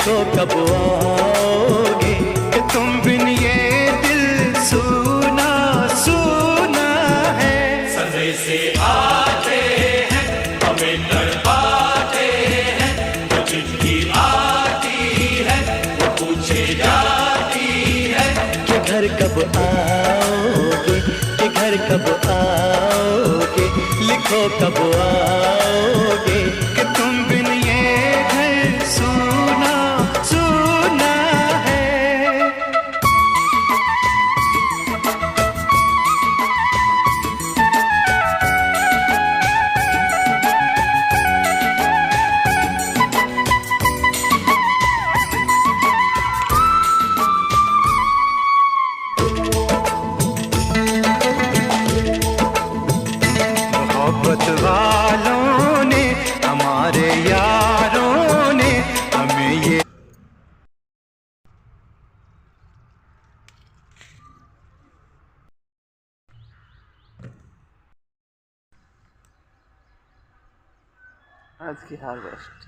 लिखो कब आओगे कि तुम बिन ये दिल सूना सूना है। सदे से आते हैं हमें तड़पाते हैं, वो चिट्ठी आती है वो पूछे जाती है कि घर कब आओगे, कि घर कब आओगे, लिखो कब आओगे कि तुम बिन ये घर सूना सूना है। मोहब्बत वालों ने, हमारे यारों ने हमें ये आज की हार्वेस्ट